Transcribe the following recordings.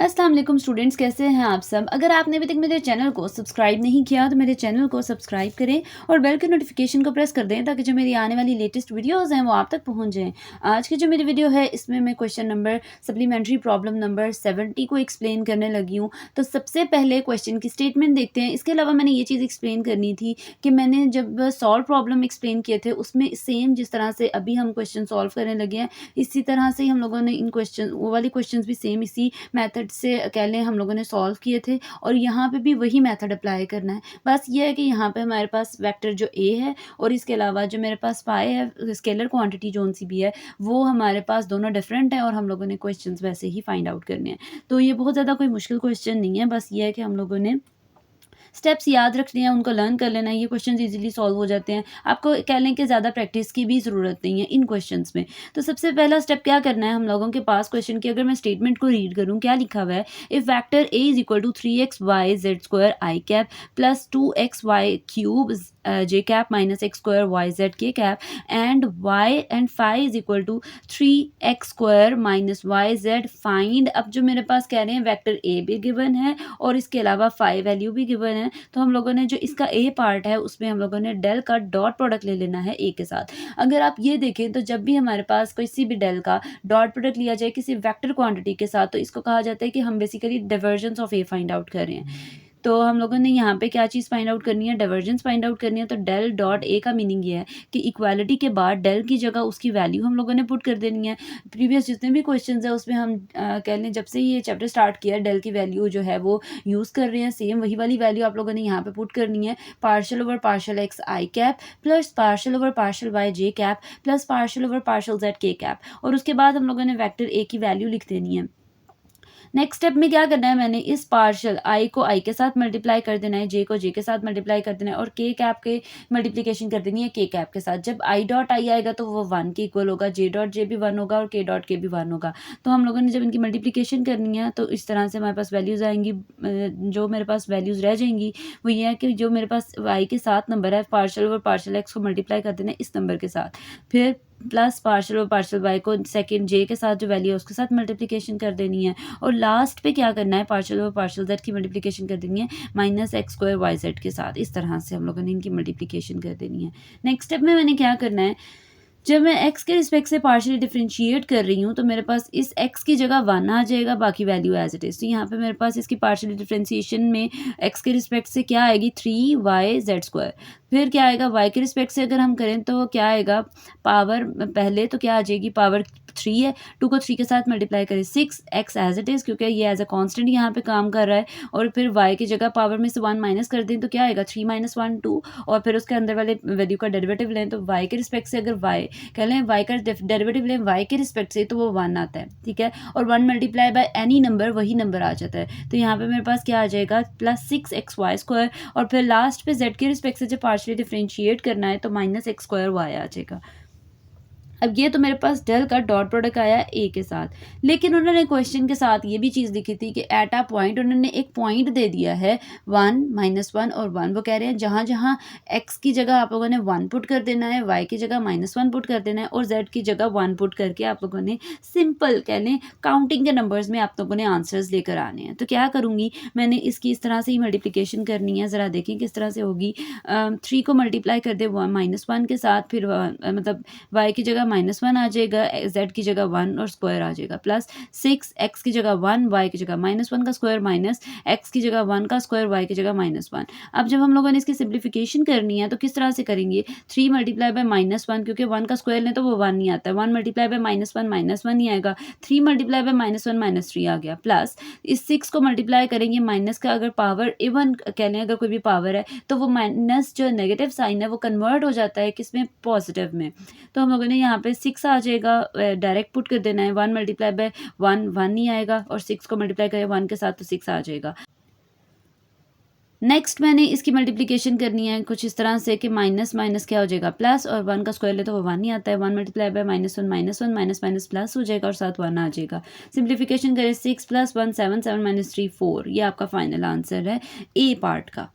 अस्सलाम वालेकुम स्टूडेंट्स, कैसे हैं आप सब। अगर आपने अभी तक मेरे चैनल को सब्सक्राइब नहीं किया तो मेरे चैनल को सब्सक्राइब करें और बेल के नोटिफिकेशन को प्रेस कर दें ताकि जो मेरी आने वाली लेटेस्ट वीडियोस हैं वो आप तक पहुंच जाएं। आज की जो मेरी वीडियो है इसमें मैं question number supplementary problem number 70 को एक्सप्लेन करने लगी हूँ। तो सबसे पहले क्वेश्चन की स्टेटमेंट देखते हैं। इसके अलावा मैंने ये चीज़ एक्सप्लेन करनी थी कि मैंने जब सॉल्व प्रॉब्लम एक्सप्लेन किए थे उसमें सेम जिस तरह से अभी हम क्वेश्चन सॉल्व करने लगे हैं इसी तरह से ही हम लोगों ने इन क्वेश्चन वो वाले क्वेश्चन भी सेम इसी मेथड से कह लें हम लोगों ने सॉल्व किए थे और यहाँ पे भी वही मेथड अप्लाई करना है। बस ये है कि यहाँ पे हमारे पास वेक्टर जो ए है और इसके अलावा जो मेरे पास पाई है स्केलर क्वांटिटी जो सी भी है वो हमारे पास दोनों डिफरेंट है और हम लोगों ने क्वेश्चंस वैसे ही फाइंड आउट करने हैं। तो ये बहुत ज़्यादा कोई मुश्किल क्वेश्चन नहीं है, बस ये है कि हम लोगों ने स्टेप्स याद रखने हैं, उनको लर्न कर लेना है। ये क्वेश्चंस इजीली सॉल्व हो जाते हैं। आपको कह लें कि ज़्यादा प्रैक्टिस की भी ज़रूरत नहीं है इन क्वेश्चंस में। तो सबसे पहला स्टेप क्या करना है हम लोगों के पास क्वेश्चन की अगर मैं स्टेटमेंट को रीड करूँ क्या लिखा हुआ है, if vector A is equal to 3xy z² I cap plus 2xy cube J cap minus x² yz K cap and y and phi is equal to 3x² minus yz find. अब जो मेरे पास कह रहे हैं vector A भी given है और इसके अलावा फाई वैल्यू भी गिवन है, तो हम लोगों ने जो इसका ए पार्ट है उसमें हम लोगों ने डेल का डॉट प्रोडक्ट ले लेना है ए के साथ। अगर आप ये देखें तो जब भी हमारे पास किसी भी डेल का डॉट प्रोडक्ट लिया जाए किसी वेक्टर क्वांटिटी के साथ तो इसको कहा जाता है कि हम basically divergence of A find out कर रहे हैं। तो हम लोगों ने यहाँ पे क्या चीज़ फाइंड आउट करनी है, डाइवर्जेंस फाइंड आउट करनी है। तो डेल डॉट ए का मीनिंग ये है कि इक्वालिटी के बाद डेल की जगह उसकी वैल्यू हम लोगों ने पुट कर देनी है। प्रीवियस जितने भी क्वेश्चंस है उसमें हम कह लें जब से ये चैप्टर स्टार्ट किया डेल की वैल्यू जो है वो यूज़ कर रहे हैं, सेम वही वाली वैल्यू आप लोगों ने यहाँ पे पुट करनी है। Partial over partial x i cap plus partial over partial y j cap plus partial over partial z k cap और उसके बाद हम लोगों ने वेक्टर ए की वैल्यू लिख देनी है। नेक्स्ट स्टेप में क्या करना है, मैंने इस पार्शियल आई को आई के साथ मल्टीप्लाई कर देना है, जे को जे के साथ मल्टीप्लाई कर देना है और के कैप के मल्टीप्लिकेशन कर देनी है के कैप के साथ। जब आई डॉट आई आएगा तो वो 1 के इक्वल होगा, जे डॉट जे भी 1 होगा और के डॉट के भी 1 होगा। तो हम लोगों ने जब इनकी मल्टीप्लिकेशन करनी है तो इस तरह से हमारे पास वैल्यूज़ आएंगी। जो मेरे पास वैल्यूज़ रह जाएंगी वो ये है कि जो मेरे पास आई के साथ नंबर है पार्शियल और पार्शियल एक्स को मल्टीप्लाई कर देना है इस नंबर के साथ, फिर प्लस पार्शियल और पार्शियल वाई को सेकंड जे के साथ जो वैल्यू है उसके साथ मल्टीप्लिकेशन कर देनी है और लास्ट पे क्या करना है पार्शियल और पार्शियल जेड की मल्टीप्लिकेशन कर देनी है माइनस x² yz के साथ। इस तरह से हम लोगों ने इनकी मल्टीप्लिकेशन कर देनी है। नेक्स्ट स्टेप में मैंने क्या करना है, जब मैं x के रिस्पेक्ट से पार्शियली डिफरेंशिएट कर रही हूँ तो मेरे पास इस x की जगह 1 आ जाएगा, बाकी वैल्यू एज इट इज़। तो यहाँ पे मेरे पास इसकी पार्शियली डिफरेंशिएशन में x के रिस्पेक्ट से क्या आएगी 3yz²। फिर क्या आएगा y के रिस्पेक्ट से अगर हम करें तो क्या आएगा पावर, पहले तो क्या आ जाएगी पावर 3 है, 2 को 3 के साथ मल्टीप्लाई करें 6x एज इट इज़ क्योंकि ये एज अ कांस्टेंट यहाँ पे काम कर रहा है और फिर y की जगह पावर में से 1 माइनस कर दें तो क्या आएगा 3 - 1 2 और फिर उसके अंदर वाले वैल्यू का डेरिवेटिव लें तो y के रिस्पेक्ट से अगर y कह लें y का डेरिवेटिव लें y के रिस्पेक्ट से तो वो 1 आता है, ठीक है। और 1 मल्टीप्लाई बाय एनी नंबर वही नंबर आ जाता है। तो यहाँ पे मेरे पास क्या आ जाएगा प्लस 6xy² और फिर लास्ट पे z के रिस्पेक्ट से जब पार्शियली डिफरेंशिएट करना है तो माइनस x² y आ जाएगा। अब ये तो मेरे पास डेल का डॉट प्रोडक्ट आया ए के साथ, लेकिन उन्होंने क्वेश्चन के साथ ये भी चीज़ लिखी थी कि एट अ पॉइंट उन्होंने एक पॉइंट दे दिया है 1 -1 और 1। वो कह रहे हैं जहाँ जहाँ x की जगह आप लोगों ने 1 पुट कर देना है, y की जगह -1 पुट कर देना है और z की जगह 1 पुट करके आप लोगों ने सिंपल कह लें काउंटिंग के नंबर्स में आप लोगों ने आंसर्स लेकर आने हैं। तो क्या करूँगी मैंने इसकी इस तरह से ही मल्टीप्लिकेशन करनी है, ज़रा देखें किस तरह से होगी। 3 को मल्टीप्लाई कर दे -1 के साथ, फिर मतलब y की जगह -1 आ जाएगा, z की जगह 1 और स्क्वायर आ जाएगा प्लस 6 x की जगह 1 y की जगह -1 का स्क्वायर माइनस x की जगह 1 का स्क्वायर y की जगह -1। अब जब हम लोगों ने इसकी सिंप्लीफिकेशन करनी है तो किस तरह से करेंगे, 3 मल्टीप्लाई बाय -1 क्योंकि 1 का स्क्वायर लें तो वो 1 नहीं आता है, 1 मल्टीप्लाई बाय -1 नहीं आएगा, 3 मल्टीप्लाई बाय -1 -3 आ गया प्लस इस 6 को मल्टीप्लाई करेंगे माइनस का अगर पावर इवन कह लें अगर कोई भी पावर है तो वो माइनस जो नेगेटिव साइन है वो कन्वर्ट हो जाता है किसमें पॉजिटिव में। तो हम लोगों ने यहाँ पे 6 आ जाएगा, डायरेक्ट पुट कर देना है, 1 मल्टीप्लाई बाय 1 1 नहीं आएगा और 6 को मल्टीप्लाई करें 1 के साथ तो 6 आ जाएगा। नेक्स्ट मैंने इसकी मल्टीप्लिकेशन करनी है कुछ इस तरह से कि माइनस माइनस क्या हो जाएगा प्लस और 1 का स्क्वायर ले तो वो 1 नहीं आता है, 1 multiply by -1 minus minus plus हो जाएगा और साथ 1 आ जाएगा। सिंप्लीफिकेशन करें 6 + 1 7 7 - 3 4, ये आपका फाइनल आंसर है ए पार्ट का।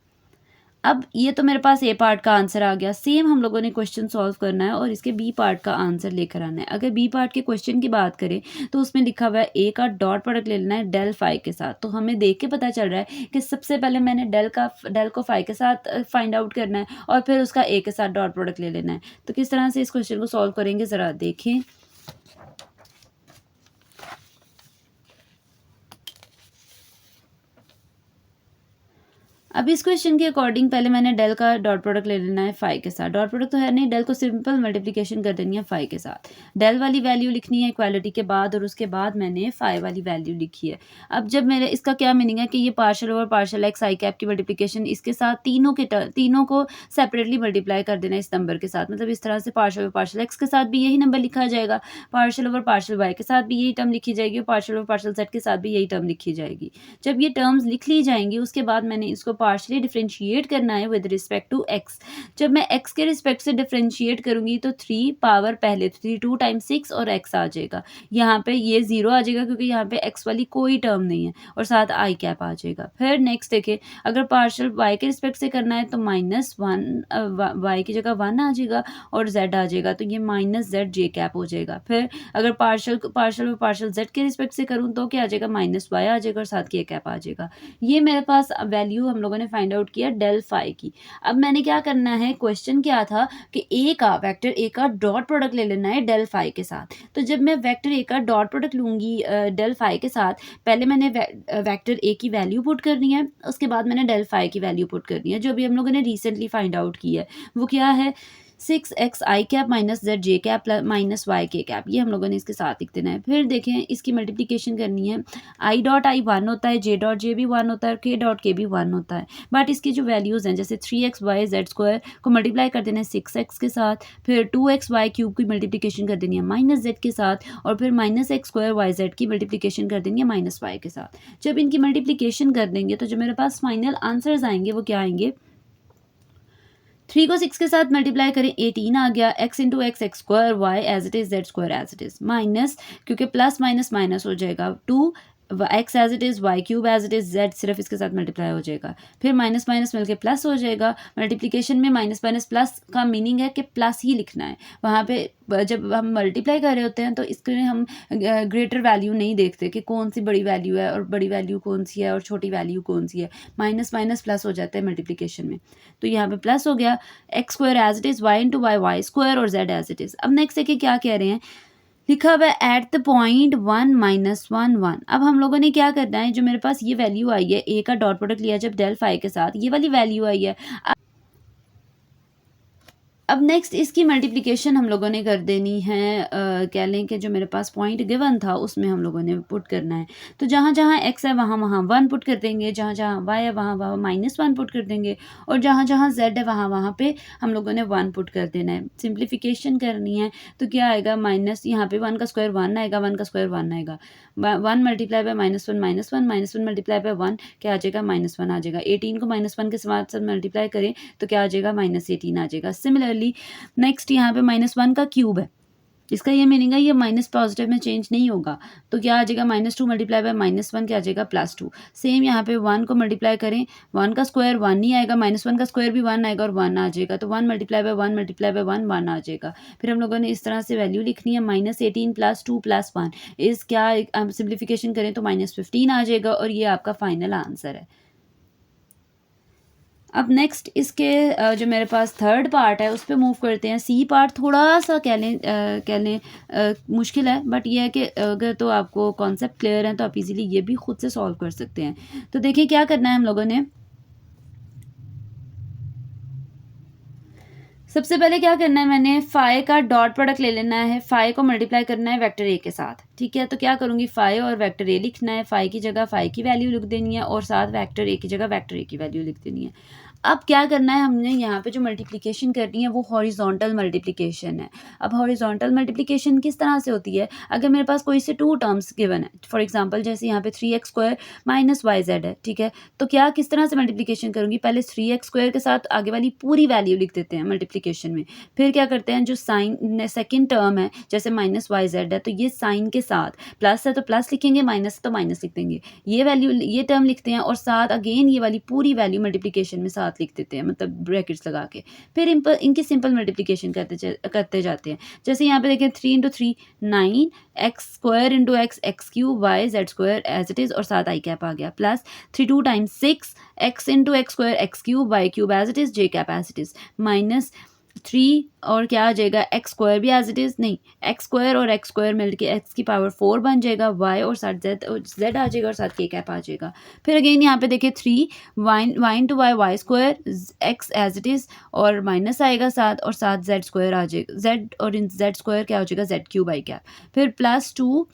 अब ये तो मेरे पास ए पार्ट का आंसर आ गया। सेम हम लोगों ने क्वेश्चन सॉल्व करना है और इसके बी पार्ट का आंसर लेकर आना है। अगर बी पार्ट के क्वेश्चन की बात करें तो उसमें लिखा हुआ है ए का डॉट प्रोडक्ट ले लेना है डेल फाई के साथ। तो हमें देख के पता चल रहा है कि सबसे पहले मैंने डेल को फाई के साथ फाइंड आउट करना है और फिर उसका ए के साथ डॉट प्रोडक्ट ले लेना है। तो किस तरह से इस क्वेश्चन को सॉल्व करेंगे ज़रा देखें। अब इस क्वेश्चन के अकॉर्डिंग पहले मैंने डेल का डॉट प्रोडक्ट ले लेना है फाई के साथ। डॉट प्रोडक्ट तो है नहीं, डेल को सिंपल मल्टीप्लिकेशन कर देनी है फाई के साथ। डेल वाली वैल्यू लिखनी है इक्वालिटी के बाद और उसके बाद मैंने फाई वाली वैल्यू लिखी है। अब जब मेरे इसका क्या मीनिंग है कि ये partial over partial x i cap की मल्टीप्लिकेशन इसके साथ तीनों को सेपरेटली मल्टीप्लाई कर देना इस नंबर के साथ। मतलब इस तरह से पार्शियल ओवर पार्शियल एक्स के साथ भी यही नंबर लिखा जाएगा, पार्शियल ओवर पार्शियल वाई के साथ भी यही टर्म लिखी जाएगी और पार्शियल ओवर पार्शियल जेड के साथ भी यही टर्म लिखी जाएगी। जब ये टर्म्स लिख ली जाएंगी उसके बाद मैंने इसको पार्शियली डिफरेंशिएट करना है विद रिस्पेक्ट टू एक्स। जब मैं एक्स के रिस्पेक्ट से डिफरेंशिएट करूंगी तो 3 पावर पहले 2 टाइम्स 6 और एक्स आ जाएगा। यहाँ पे ये 0 आ जाएगा क्योंकि यहाँ पे एक्स वाली कोई टर्म नहीं है और साथ आई कैप आ जाएगा। फिर नेक्स्ट देखें, अगर पार्शियल वाई के रिस्पेक्ट से करना है तो -1 वाई की जगह 1 आ जाएगा और जेड आ जाएगा तो ये -z जे कैप हो जाएगा। फिर अगर पार्शियल जेड के रिस्पेक्ट से करूँ तो क्या आ जाएगा, -y आ जाएगा और साथ के कैप आ जाएगा। ये मेरे पास वैल्यू हम लोगों ने फाइंड आउट किया डेल फाई की। अब मैंने क्या करना है, क्वेश्चन क्या था कि वेक्टर ए का डॉट प्रोडक्ट ले लेना है डेल फाई के साथ। तो जब मैं वेक्टर ए का डॉट प्रोडक्ट लूंगी डेल फाई के साथ, पहले मैंने वेक्टर ए की वैल्यू पुट करनी है, उसके बाद मैंने डेल फाई की वैल्यू पुट करनी है। जो भी हम लोगों ने रिसेंटली फाइंड आउट की है वो क्या है, 6x i cap minus z j cap minus y k cap. ये हम लोगों ने इसके साथ लिख देना है। फिर देखें इसकी मल्टीप्लिकेशन करनी है। आई डॉट आई 1 होता है, जे डॉट जे भी 1 होता है और के डॉट के भी 1 होता है। बट इसकी जो वैल्यूज़ हैं जैसे 3x y z² को मल्टीप्लाई कर देना है 6x के साथ, फिर 2xy क्यूब की मल्टीप्लिकेशन कर देनी है -z के साथ और फिर -x² yz की मल्टीप्लिकेशन कर देनी है -y के साथ। जब इनकी मल्टीप्लिकेशन कर देंगे तो जो मेरे पास फाइनल आंसर्स आएंगे वो क्या आएंगे, 3 को 6 के साथ मल्टीप्लाई करें 18 आ गया, x into x square y as it is z square as it is minus, क्योंकि प्लस माइनस माइनस हो जाएगा 2 x as it is y cube as it is z सिर्फ इसके साथ मल्टीप्लाई हो जाएगा। फिर माइनस माइनस मिलके प्लस हो जाएगा। मल्टीप्लिकेशन में माइनस माइनस प्लस का मीनिंग है कि प्लस ही लिखना है। वहाँ पे जब हम मल्टीप्लाई कर रहे होते हैं तो इसके लिए हम ग्रेटर वैल्यू नहीं देखते कि कौन सी बड़ी वैल्यू है और बड़ी वैल्यू कौन सी है और छोटी वैल्यू कौन सी है। माइनस माइनस प्लस हो जाता है मल्टीप्लिकेशन में। तो यहाँ पे प्लस हो गया, x square as it is y into y square और जेड एज इट इज़। अब नेक्स्ट देखिए क्या कह रहे हैं, लिखा हुआ है एट द पॉइंट 1 - 1 1। अब हम लोगों ने क्या करना है, जो मेरे पास ये वैल्यू आई है ए का डॉट प्रोडक्ट लिया जब डेल फाई के साथ, ये वाली वैल्यू आई है। अब नेक्स्ट इसकी मल्टीप्लिकेशन हम लोगों ने कर देनी है, कह लें कि जो मेरे पास पॉइंट गिवन था उसमें हम लोगों ने पुट करना है। तो जहाँ जहाँ x है वहाँ वहाँ 1 पुट कर देंगे, जहाँ जहाँ y है वहाँ वहाँ -1 पुट कर देंगे और जहाँ जहाँ z है वहाँ वहाँ पे हम लोगों ने 1 पुट कर देना है। सिंप्लीफिकेशन करनी है तो क्या आएगा, माइनस यहाँ पे 1 का स्क्वायर 1 आएगा, 1 का स्क्वायर 1 आएगा, 1 मल्टीप्लाई बाय -1 -1 मल्टीप्लाई बाय 1 क्या आ जाएगा, -1 आ जाएगा। 18 को -1 के साथ मल्टीप्लाई करें तो क्या आ जाएगा, -18 आ जाएगा। सिमिलरली नेक्स्ट यहाँ पे -1 का क्यूब है, इसका ये मीनिंग है ये माइनस पॉजिटिव में चेंज नहीं होगा तो क्या आ जाएगा, -2 मल्टीप्लाई बाय -1 क्या आ जाएगा, +2। सेम यहाँ पे 1 को मल्टीप्लाई करें, 1 का स्क्वायर 1 नहीं आएगा, -1 का स्क्वायर भी 1 आएगा और 1 आ जाएगा। तो 1 मल्टीप्लाई बाय 1 मल्टीप्लाई बाय 1 1 आ जाएगा। फिर हम लोगों ने इस तरह से वैल्यू लिखनी है, -18 + 2 + 1 इस क्या हम सिंप्लीफिकेशन करें तो -15 आ जाएगा और ये आपका फाइनल आंसर है। अब नेक्स्ट इसके जो मेरे पास थर्ड पार्ट है उस पर मूव करते हैं। सी पार्ट थोड़ा सा कह लें मुश्किल है, बट ये है कि अगर तो आपको कॉन्सेप्ट क्लियर है तो आप इजीली ये भी खुद से सॉल्व कर सकते हैं। तो देखिए क्या करना है हम लोगों ने, सबसे पहले क्या करना है, मैंने फाई का डॉट प्रोडक्ट ले लेना है, फाई को मल्टीप्लाई करना है वेक्टर ए के साथ। ठीक है, तो क्या करूँगी, फाई और वेक्टर ए लिखना है, फाई की जगह फाई की वैल्यू लिख देनी है और साथ वेक्टर ए की जगह वेक्टर ए की वैल्यू लिख देनी है। अब क्या करना है, हमने यहाँ पे जो मल्टीप्लिकेशन करनी है वो हॉरिजॉन्टल मल्टीप्लिकेशन है। अब हॉरिजॉन्टल मल्टीप्लिकेशन किस तरह से होती है, अगर मेरे पास कोई से 2 टर्म्स गिवन है, फॉर एग्जांपल जैसे यहाँ पे 3x² - yz है, ठीक है, तो क्या किस तरह से मल्टीप्लिकेशन करूँगी, पहले 3x² के साथ आगे वाली पूरी वैल्यू लिख देते हैं मल्टीप्लिकेशन में। फिर क्या करते हैं, जो साइन सेकेंड टर्म है जैसे -yz है तो ये साइन के साथ, प्लस है तो प्लस लिखेंगे, माइनस है तो माइनस लिख देंगे, ये वैल्यू ये टर्म लिखते हैं और साथ अगेन ये वाली पूरी वैल्यू मल्टीप्लिकेशन में साथ साथ लिख देते हैं, मतलब ब्रैकेट्स लगा के। फिर इनकी सिंपल मल्टीप्लिकेशन करते जाते हैं। जैसे यहाँ पे देखें 3 into 3 9, x square into x x cube, y z square as it is और साथ आई कैप आ गया, plus 3 2 times 6 x into x square x cube, y cube as it is, J cap as it is, minus 3 और क्या आ जाएगा x square भी as it is, नहीं एक्स स्क्वायर और एक्स स्क्वायर मिलके एक्स की पावर 4 बन जाएगा, वाई और साथ जेड आ जाएगा और साथ के कैप आ जाएगा। फिर अगेन यहाँ पे देखिए 3 y into y square x as it is और माइनस आएगा साथ और साथ जेड स्क्वायर आ जाएगा, जेड और इन जेड स्क्वायर क्या हो जाएगा जेड क्यूब आई कैप। फिर प्लस 2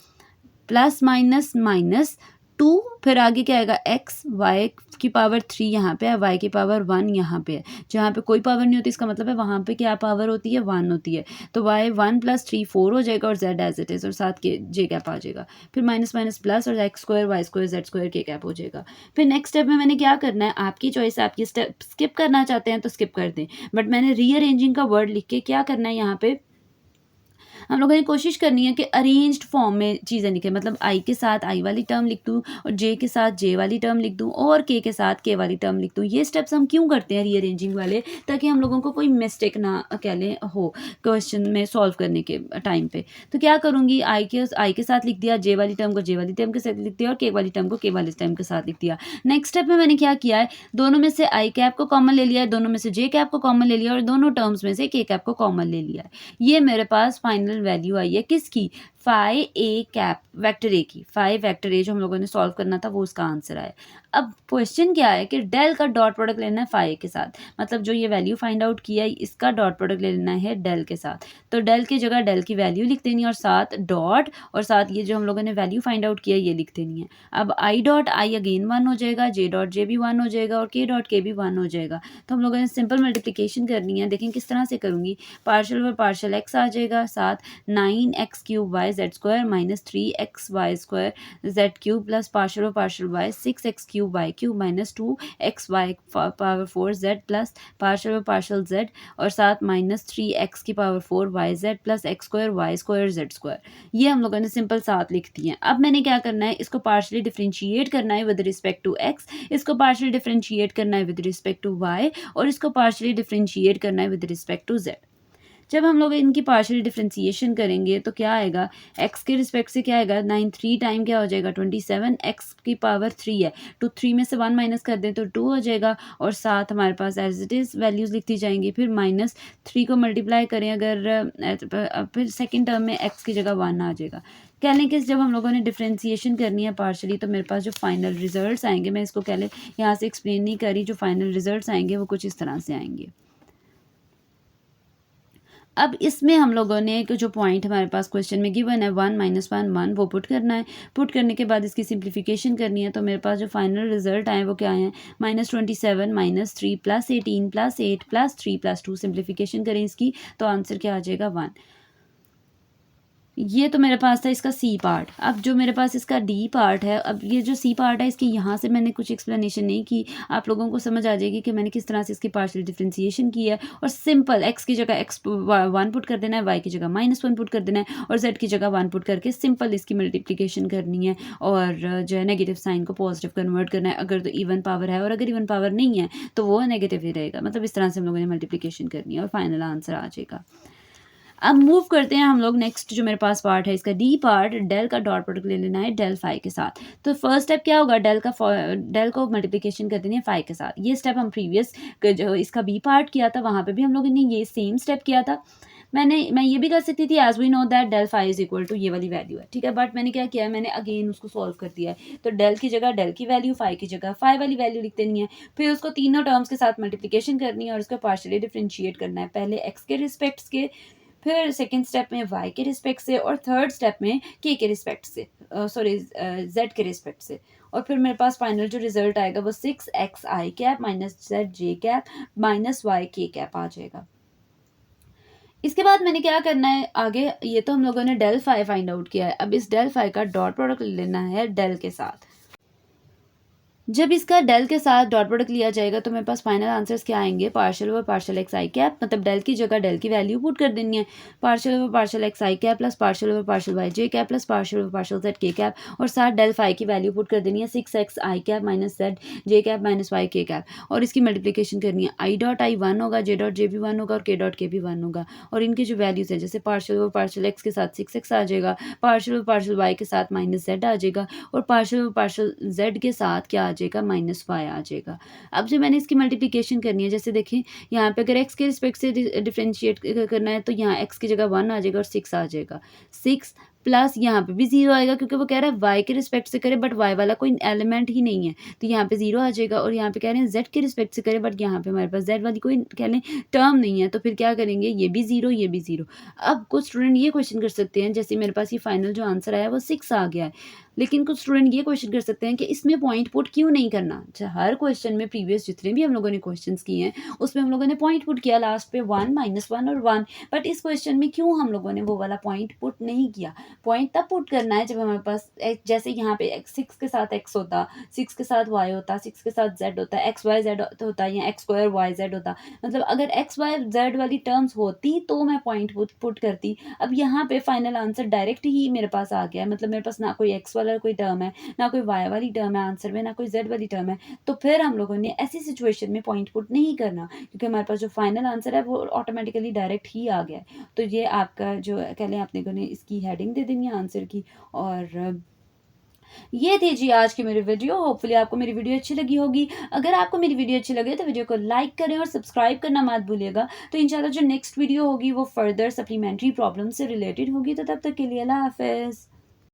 प्लस माइनस माइनस 2, फिर आगे क्या आएगा एक्स, वाई की पावर 3 यहाँ पे है, वाई की पावर 1 यहाँ पे है। जहाँ पे कोई पावर नहीं होती इसका मतलब है वहाँ पे क्या पावर होती है 1 होती है। तो वाई 1 प्लस 3 4 हो जाएगा और जेड एज इट इज़ और साथ के जे कैप आ जाएगा। फिर माइनस माइनस प्लस और x square y square z square K cap हो जाएगा। फिर नेक्स्ट स्टेप में मैंने क्या करना है, आपकी चॉइस है, आपकी स्टेप स्किप करना चाहते हैं तो स्किप कर दें, बट मैंने रीअरेंजिंग का वर्ड लिख के क्या करना है, यहाँ पे हम लोगों ने कोशिश करनी है कि अरेंज्ड फॉर्म में चीज़ें लिखें, मतलब आई के साथ आई वाली टर्म लिख दूँ और जे के साथ जे वाली टर्म लिख दूँ और के साथ के वाली टर्म लिख दूँ। ये स्टेप्स हम क्यों करते हैं रीअरेंजिंग वाले, ताकि हम लोगों को कोई मिस्टेक ना कह लें हो क्वेश्चन में सॉल्व करने के टाइम पे। तो क्या करूँगी, आई के साथ लिख दिया, जे वाली टर्म को जे वाली टर्म के साथ लिख दिया और के वाली टर्म को के वाली टर्म के साथ लिख दिया। नेक्स्ट स्टेप में मैंने क्या किया है, दोनों में से आई कैप को कॉमन ले लिया है, दोनों में से जे कैप को कॉमन ले लिया और दोनों टर्म्स में से के कैप को कॉमन ले लिया है। ये मेरे पास फाइनल वैल्यू आई है किसकी, phi a cap vector a की। फाई वेक्टर ए जो हम लोगों ने सॉल्व करना था वो उसका आंसर आया। अब क्वेश्चन क्या है कि डेल का डॉट प्रोडक्ट लेना है फाई के साथ, मतलब जो ये वैल्यू फाइंड आउट किया है इसका डॉट प्रोडक्ट लेना है डेल के साथ। तो डेल की जगह डेल की वैल्यू लिख देनी है और साथ डॉट और साथ ये जो हम लोगों ने वैल्यू फाइंड आउट किया ये लिख देनी है। अब आई डॉट आई अगेन 1 हो जाएगा, जे डॉट जे भी 1 हो जाएगा और के डॉट के भी 1 हो जाएगा। तो हम लोगों ने सिंपल मल्टीप्लिकेशन करनी है, देखें किस तरह से करूँगी, पार्शल और पार्शल एक्स आ जाएगा, साथ 9 x cube y z square minus 3 x y square z cube plus partial over partial y 6 x cube y cube minus 2 x y power 4 z plus partial over partial z और साथ minus 3 x की power 4 y z plus x square y square z square. ये हम लोगों ने simple साथ लिख दी है। अब मैंने क्या करना है, इसको पार्शली डिफरेंशिएट करना है विद रिस्पेक्ट टू एक्स, इसको पार्शली डिफरेंशिएट करना है विद रिस्पेक्ट टू वाई और इसको पार्शली डिफरेंशिएट करना है विद रिस्पेक्ट टू जेड। जब हम लोग इनकी पार्शियल डिफरेंशिएशन करेंगे तो क्या आएगा, एक्स के रिस्पेक्ट से क्या आएगा 9 3 टाइम क्या हो जाएगा 27, एक्स की पावर 3 है तो 3 में से 1 माइनस कर दें तो 2 हो जाएगा और साथ हमारे पास एज इट इज़ वैल्यूज़ लिखती जाएंगी। फिर माइनस 3 को मल्टीप्लाई करें अगर फिर सेकेंड टर्म में एक्स की जगह 1 आ जाएगा। कह लें कि जब हम लोगों ने डिफरेंशिएशन करनी है पार्शली तो मेरे पास जो फाइनल रिजल्ट्स आएंगे, मैं इसको कह लें यहाँ से एक्सप्लेन नहीं करी, जो फाइनल रिजल्ट्स आएंगे वो कुछ इस तरह से आएंगे। अब इसमें हम लोगों ने जो पॉइंट हमारे पास क्वेश्चन में गिवन है 1 -1 1 वो पुट करना है। पुट करने के बाद इसकी सिंप्लीफिकेशन करनी है। तो मेरे पास जो फाइनल रिजल्ट आए वो क्या आए हैं, -27 -3 + 18 + 8 + 3 + 2। सिंप्लीफिकेशन करें इसकी तो आंसर क्या आ जाएगा 1। ये तो मेरे पास था इसका सी पार्ट। अब जो मेरे पास इसका डी पार्ट है, अब ये जो सी पार्ट है इसकी यहाँ से मैंने कुछ एक्सप्लेनेशन नहीं की, आप लोगों को समझ आ जाएगी कि मैंने किस तरह से इसकी पार्शियल डिफरेंशिएशन की है। और सिंपल एक्स की जगह एक्स 1 पुट कर देना है, वाई की जगह -1 पुट कर देना है और जेड की जगह 1 पुट करके सिंपल इसकी मल्टीप्लिकेशन करनी है और जो है नेगेटिव साइन को पॉजिटिव कन्वर्ट करना है। अगर तो इवन पावर है और अगर इवन पावर नहीं है तो वो नेगेटिव ही रहेगा। मतलब इस तरह से हम लोगों ने मल्टीप्लिकेशन करनी है और फाइनल आंसर आ जाएगा। अब मूव करते हैं हम लोग नेक्स्ट, जो मेरे पास पार्ट है इसका डी पार्ट, डेल का डॉट प्रोडक्ट ले लेना है डेल फाई के साथ। तो फर्स्ट स्टेप क्या होगा, डेल को मल्टीप्लिकेशन कर देनी है फाई के साथ। ये स्टेप हम प्रीवियस जो इसका बी पार्ट किया था वहाँ पे भी हम लोगों ने ये सेम स्टेप किया था। मैं ये भी कर सकती थी as we know that del phi is equal to ये वाली वैल्यू है, ठीक है। बट मैंने क्या किया है, मैंने अगेन उसको सॉल्व कर दिया है। तो डेल की जगह डेल की वैल्यू, फाई की जगह फाई वाली वैल्यू लिख देनी है। फिर उसको तीनों टर्म्स के साथ मल्टीप्लिकेशन करनी है और उसको पार्शियली डिफरेंशिएट करना है, पहले एक्स के रिस्पेक्ट्स के, फिर सेकेंड स्टेप में वाई के रिस्पेक्ट से और थर्ड स्टेप में के रिस्पेक्ट से, सॉरी जेड के रिस्पेक्ट से। और फिर मेरे पास फाइनल जो रिजल्ट आएगा वो 6x i cap minus z j cap minus y k cap आ जाएगा। इसके बाद मैंने क्या करना है आगे, ये तो हम लोगों ने डेल फाई फाइंड आउट किया है। अब इस डेल फाई का डॉट प्रोडक्ट लेना है डेल के साथ। जब इसका डेल के साथ डॉट प्रोडक्ट लिया जाएगा तो मेरे पास फाइनल आंसर्स क्या आएंगे, partial over partial x i cap, मतलब डेल की जगह डेल की वैल्यू पुट कर देनी है, partial over partial x i cap plus partial over partial y j cap plus partial over partial z k cap, और साथ डेल फाई की वैल्यू पुट कर देनी है 6x i cap minus z j cap minus y k cap, और इसकी multiplication करनी है। आई डॉट आई 1 होगा, जे डॉट जे भी 1 होगा और के डॉट के भी 1 होगा, और इनकी जो वैल्यूज है जैसे पार्शियल ओवर पार्शियल एक्स के साथ 6x आ जाएगा, पार्शियल ओवर पार्शियल वाई के साथ माइनस जेड आ जाएगा, और पार्शियल पार्शियल जेड के साथ क्या आ जाएगा, माइनस वाई आ जाएगा। अब जो मैंने इसकी मल्टीप्लिकेशन करनी है, जैसे देखें यहाँ पे अगर एक्स के रिस्पेक्ट से डिफ्रेंशिएट करना है तो यहाँ एक्स की जगह 1 आ जाएगा और 6 आ जाएगा, 6 प्लस यहाँ पे भी 0 आएगा क्योंकि वो कह रहा है वाई के रिस्पेक्ट से करे बट वाई वाला कोई एलिमेंट ही नहीं है, तो यहाँ पे 0 आ जाएगा, और यहाँ पे कह रहे हैं जेड के रिस्पेक्ट से करे बट यहाँ पे हमारे पास जेड वाली कोई कह लें टर्म नहीं है, तो फिर क्या करेंगे, ये भी 0 ये भी 0। अब कुछ स्टूडेंट ये क्वेश्चन कर सकते हैं, जैसे मेरे पास ये फाइनल जो आंसर आया वो 6 आ गया है, लेकिन कुछ स्टूडेंट ये क्वेश्चन कर सकते हैं कि इसमें पॉइंट पुट क्यों नहीं करना। हर क्वेश्चन में प्रीवियस जितने भी हम लोगों ने क्वेश्चंस किए हैं उसमें हम लोगों ने पॉइंट पुट किया लास्ट पे 1 -1 और 1, बट इस क्वेश्चन में क्यों हम लोगों ने वो वाला पॉइंट पुट नहीं किया। पॉइंट तब पुट करना है जब हमारे पास जैसे यहाँ पे 6 के साथ x होता, 6 के साथ y होता, 6 के साथ z होता, x y z होता या x स्क्वायर y z होता, मतलब अगर x y z वाली टर्म्स होती तो मैं पॉइंट पुट करती। अब यहाँ पे फाइनल आंसर डायरेक्ट ही मेरे पास आ गया है, मतलब मेरे पास ना कोई x वाला कोई टर्म है, ना कोई y वाली टर्म है आंसर में, ना कोई z वाली टर्म है, तो फिर हम लोगों ने ऐसी सिचुएशन में पॉइंट पुट नहीं करना क्योंकि हमारे पास जो फाइनल आंसर है वो ऑटोमेटिकली डायरेक्ट ही आ गया है। तो ये आपका जो कह लें आपने को इसकी हेडिंग दे देनी है आंसर की। और ये थी जी आज की मेरी वीडियो। होपफुली आपको मेरी वीडियो अच्छी लगी होगी। अगर आपको मेरी वीडियो अच्छी लगे तो वीडियो को लाइक करें और सब्सक्राइब करना मत भूलिएगा। तो इंशाल्लाह जो नेक्स्ट वीडियो होगी वो फर्दर सप्लीमेंट्री प्रॉब्लम से रिलेटेड होगी। तो तब तक के लिए अल्लाह हाफिज़।